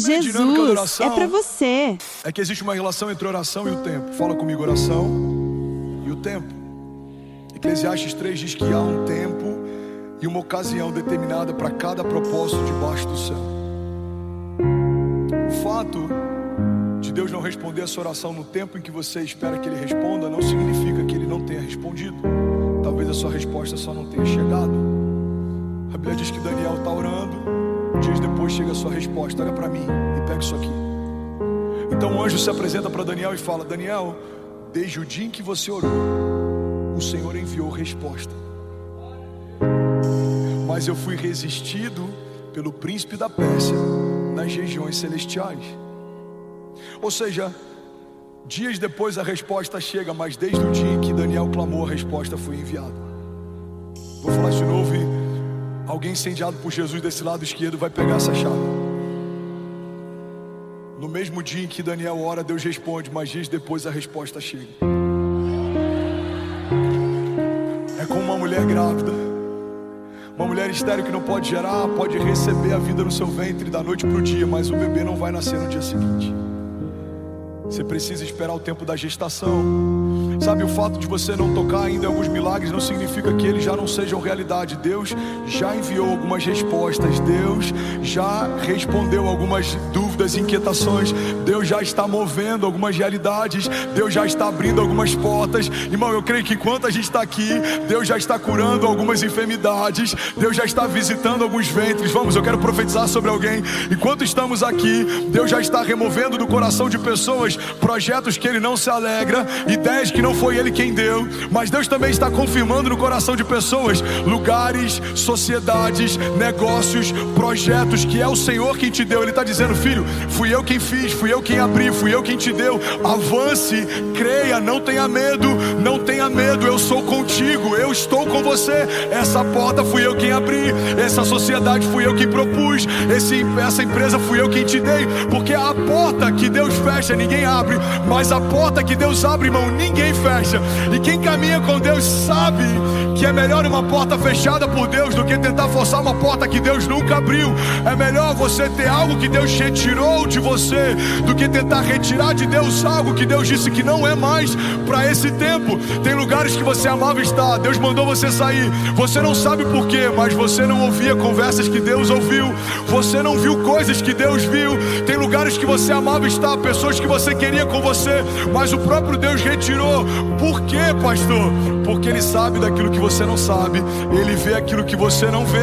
Jesus, é para você. É que existe uma relação entre oração e o tempo. Fala comigo, oração e o tempo. Eclesiastes 3 diz que há um tempo e uma ocasião determinada para cada propósito debaixo do céu. O fato de Deus não responder a sua oração no tempo em que você espera que Ele responda não significa que Ele não tenha respondido. Talvez a sua resposta só não tenha chegado. A Bíblia diz que Daniel está orando, dias depois chega a sua resposta. Olha para mim e pega isso aqui. Então o anjo se apresenta para Daniel e fala: Daniel, desde o dia em que você orou, o Senhor enviou resposta, mas eu fui resistido pelo príncipe da Pérsia nas regiões celestiais. Ou seja, dias depois a resposta chega, mas desde o dia em que Daniel clamou, a resposta foi enviada. Vou falar de novo e alguém incendiado por Jesus desse lado esquerdo vai pegar essa chave. No mesmo dia em que Daniel ora, Deus responde, mas dias depois a resposta chega. É como uma mulher grávida, uma mulher estéril que não pode gerar, pode receber a vida no seu ventre da noite para o dia, mas o bebê não vai nascer no dia seguinte. Você precisa esperar o tempo da gestação. Sabe, o fato de você não tocar ainda em alguns milagres não significa que eles já não sejam realidade. Deus já enviou algumas respostas. Deus já respondeu algumas dúvidas, inquietações. Deus já está movendo algumas realidades. Deus já está abrindo algumas portas. Irmão, eu creio que enquanto a gente está aqui, Deus já está curando algumas enfermidades. Deus já está visitando alguns ventres. Vamos, eu quero profetizar sobre alguém. Enquanto estamos aqui, Deus já está removendo do coração de pessoas projetos que Ele não se alegra, ideias que não foi Ele quem deu, mas Deus também está confirmando no coração de pessoas lugares, sociedades, negócios, projetos que é o Senhor quem te deu. Ele está dizendo: filho, fui eu quem fiz, fui eu quem abri, fui eu quem te deu. Avance, creia, não tenha medo, não tenha medo, eu sou contigo, eu estou com você. Essa porta fui eu quem abri, essa sociedade fui eu quem propus, essa empresa fui eu quem te dei, porque a porta que Deus fecha ninguém abre, mas a porta que Deus abre, irmão, ninguém fecha. E quem caminha com Deus sabe que é melhor uma porta fechada por Deus do que tentar forçar uma porta que Deus nunca abriu. É melhor você ter algo que Deus retirou de você do que tentar retirar de Deus algo que Deus disse que não é mais para esse tempo. Tem lugares que você amava estar, Deus mandou você sair, você não sabe por quê, mas você não ouvia conversas que Deus ouviu, você não viu coisas que Deus viu. Tem lugares que você amava estar, pessoas que você queria com você, mas o próprio Deus retirou. Por quê, pastor? Porque Ele sabe daquilo que você não sabe, Ele vê aquilo que você não vê.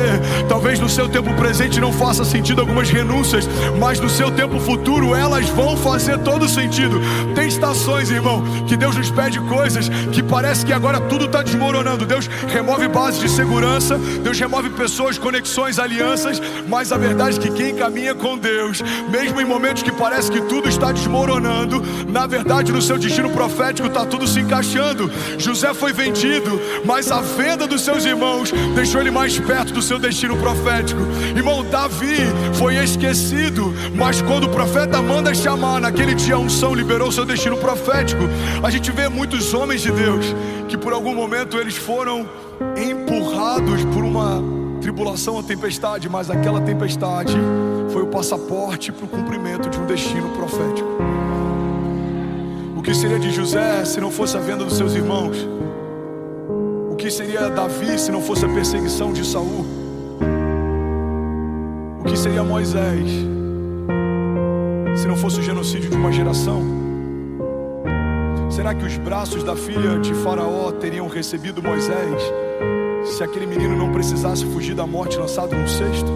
Talvez no seu tempo presente não faça sentido algumas renúncias, mas no seu tempo futuro elas vão fazer todo sentido. Tem estações, irmão, que Deus nos pede coisas que parece que agora tudo está desmoronando. Deus remove bases de segurança, Deus remove pessoas, conexões, alianças, mas a verdade é que quem caminha com Deus, mesmo em momentos que parece que tudo está desmoronando, na verdade no seu destino profético está tudo se encaixando. José foi vendido, mas a venda dos seus irmãos deixou ele mais perto do seu destino profético. Irmão, Davi foi esquecido, mas quando o profeta manda chamar, naquele dia a unção liberou seu destino profético. A gente vê muitos homens de Deus que por algum momento eles foram empurrados por uma tribulação ou tempestade, mas aquela tempestade foi o passaporte para o cumprimento de um destino profético. O que seria de José se não fosse a venda dos seus irmãos? O que seria Davi se não fosse a perseguição de Saul? O que seria Moisés se não fosse o genocídio de uma geração? Será que os braços da filha de Faraó teriam recebido Moisés se aquele menino não precisasse fugir da morte lançado num cesto?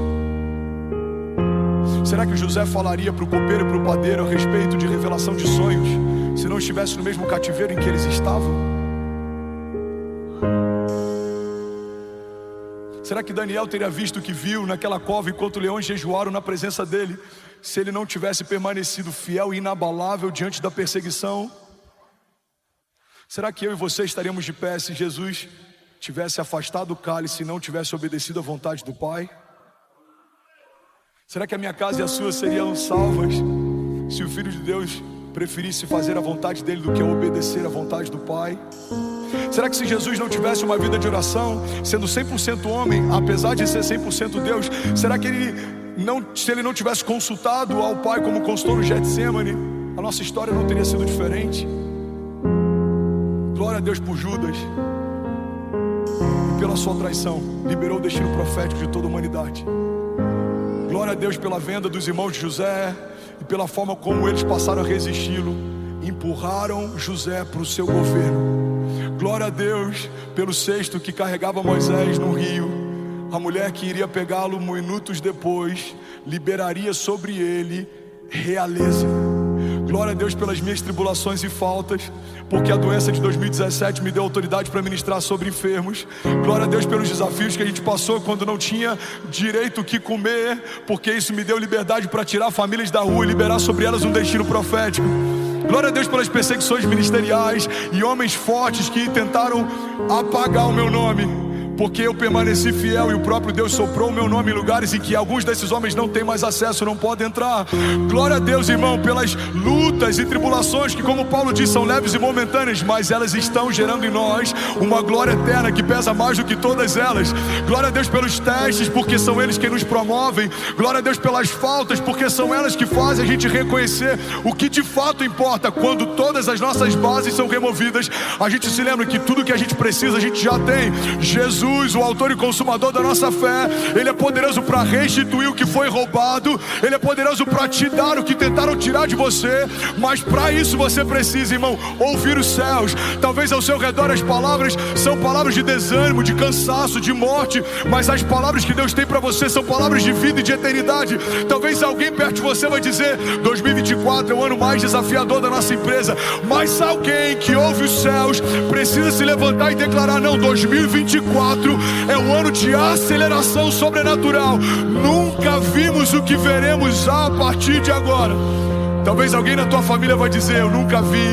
Será que José falaria para o copeiro e para o padeiro a respeito de revelação de sonhos se não estivesse no mesmo cativeiro em que eles estavam? Será que Daniel teria visto o que viu naquela cova enquanto leões jejuaram na presença dele, se ele não tivesse permanecido fiel e inabalável diante da perseguição? Será que eu e você estaríamos de pé se Jesus tivesse afastado o cálice e não tivesse obedecido à vontade do Pai? Será que a minha casa e a sua seriam salvas se o Filho de Deus preferisse fazer a vontade dele do que obedecer à vontade do Pai? Será que se Jesus não tivesse uma vida de oração, sendo 100% homem, apesar de ser 100% Deus, será que ele se ele não tivesse consultado ao Pai como consultou no Getsemane, a nossa história não teria sido diferente. Glória a Deus por Judas e pela sua traição, liberou o destino profético de toda a humanidade. Glória a Deus pela venda dos irmãos de José e pela forma como eles passaram a resisti-lo, empurraram José para o seu governo. Glória a Deus pelo cesto que carregava Moisés no rio. A mulher que iria pegá-lo minutos depois liberaria sobre ele realeza. Glória a Deus pelas minhas tribulações e faltas, porque a doença de 2017 me deu autoridade para ministrar sobre enfermos. Glória a Deus pelos desafios que a gente passou quando não tinha direito o que comer, porque isso me deu liberdade para tirar famílias da rua e liberar sobre elas um destino profético. Glória a Deus pelas perseguições ministeriais e homens fortes que tentaram apagar o meu nome, porque eu permaneci fiel e o próprio Deus soprou o meu nome em lugares em que alguns desses homens não têm mais acesso, não podem entrar. Glória a Deus, irmão, pelas lutas e tribulações que, como Paulo diz, são leves e momentâneas, mas elas estão gerando em nós uma glória eterna que pesa mais do que todas elas. Glória a Deus pelos testes, porque são eles quem nos promovem. Glória a Deus pelas faltas, porque são elas que fazem a gente reconhecer o que de fato importa. Quando todas as nossas bases são removidas, a gente se lembra que tudo que a gente precisa a gente já tem. Jesus, o autor e consumador da nossa fé, Ele é poderoso para restituir o que foi roubado. Ele é poderoso para te dar o que tentaram tirar de você. Mas para isso você precisa, irmão, ouvir os céus. Talvez ao seu redor as palavras são palavras de desânimo, de cansaço, de morte, mas as palavras que Deus tem para você são palavras de vida e de eternidade. Talvez alguém perto de você vai dizer: 2024 é o ano mais desafiador da nossa empresa. Mas alguém que ouve os céus precisa se levantar e declarar: não, 2024 é um ano de aceleração sobrenatural. Nunca vimos o que veremos a partir de agora. Talvez alguém na tua família vai dizer: eu nunca vi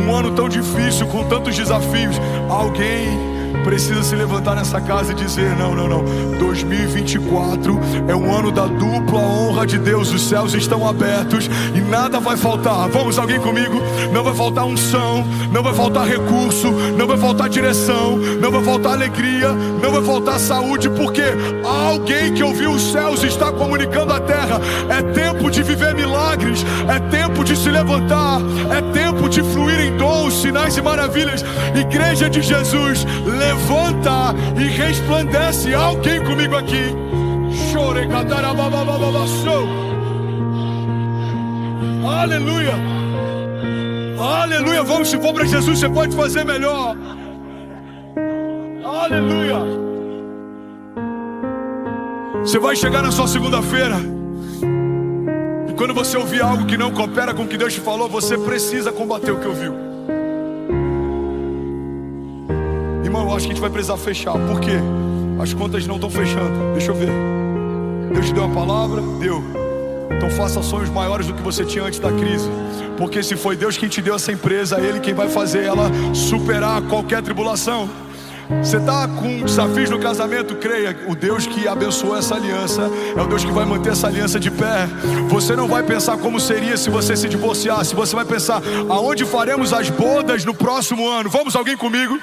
um ano tão difícil, com tantos desafios. Alguém precisa se levantar nessa casa e dizer: não, 2024 é um ano da dupla honra de Deus. Os céus estão abertos e nada vai faltar. Vamos, alguém comigo? Não vai faltar unção, não vai faltar recurso, não vai faltar direção, não vai faltar alegria, não vai faltar saúde, porque alguém que ouviu os céus está comunicando à terra: é tempo de viver milagres, é tempo de se levantar, é tempo de fluir em dons, sinais e maravilhas. Igreja de Jesus, levanta e resplandece. Alguém comigo aqui? Aleluia, aleluia. Vamos, se for para Jesus, você pode fazer melhor. Aleluia. Você vai chegar na sua segunda-feira e quando você ouvir algo que não coopera com o que Deus te falou, você precisa combater o que ouviu. Irmão, eu acho que a gente vai precisar fechar. Por quê? As contas não estão fechando. Deixa eu ver. Deus te deu uma palavra? Deu. Então faça sonhos maiores do que você tinha antes da crise. Porque se foi Deus quem te deu essa empresa, é Ele quem vai fazer ela superar qualquer tribulação. Você está com desafios no casamento? Creia, o Deus que abençoou essa aliança é o Deus que vai manter essa aliança de pé. Você não vai pensar como seria se você se divorciasse. Você vai pensar: aonde faremos as bodas no próximo ano? Vamos, alguém comigo?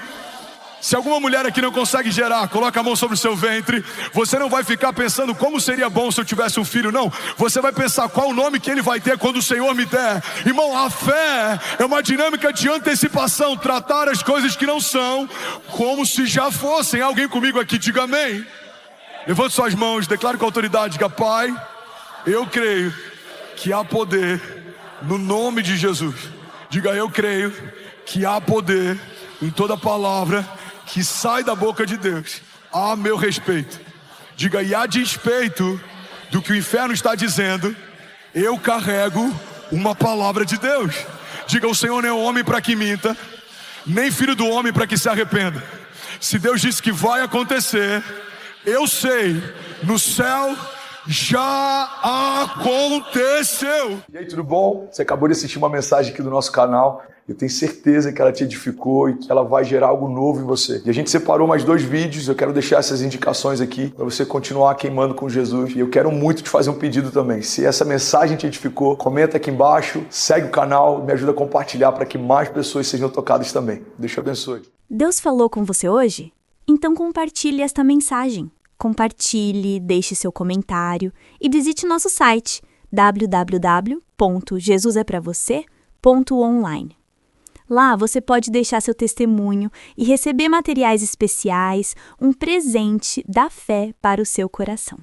Se alguma mulher aqui não consegue gerar, coloca a mão sobre o seu ventre. Você não vai ficar pensando como seria bom se eu tivesse um filho, não. Você vai pensar qual o nome que ele vai ter quando o Senhor me der. Irmão, a fé é uma dinâmica de antecipação. Tratar as coisas que não são como se já fossem. Alguém comigo aqui, diga amém. Levante suas mãos, declare com autoridade, diga: Pai, eu creio que há poder no nome de Jesus. Diga: eu creio que há poder em toda palavra que sai da boca de Deus a meu respeito. Diga: e a despeito do que o inferno está dizendo, eu carrego uma palavra de Deus. Diga: o Senhor não é homem para que minta, nem filho do homem para que se arrependa. Se Deus disse que vai acontecer, eu sei, no céu já aconteceu. E aí, tudo bom? Você acabou de assistir uma mensagem aqui do nosso canal. Eu tenho certeza que ela te edificou e que ela vai gerar algo novo em você. E a gente separou mais 2 vídeos. Eu quero deixar essas indicações aqui para você continuar queimando com Jesus. E eu quero muito te fazer um pedido também. Se essa mensagem te edificou, comenta aqui embaixo, segue o canal, me ajuda a compartilhar para que mais pessoas sejam tocadas também. Deus te abençoe. Deus falou com você hoje? Então compartilhe esta mensagem. compartilhe, deixe seu comentário e visite nosso site www.jesusepravocê.online. Lá você pode deixar seu testemunho e receber materiais especiais, um presente da fé para o seu coração.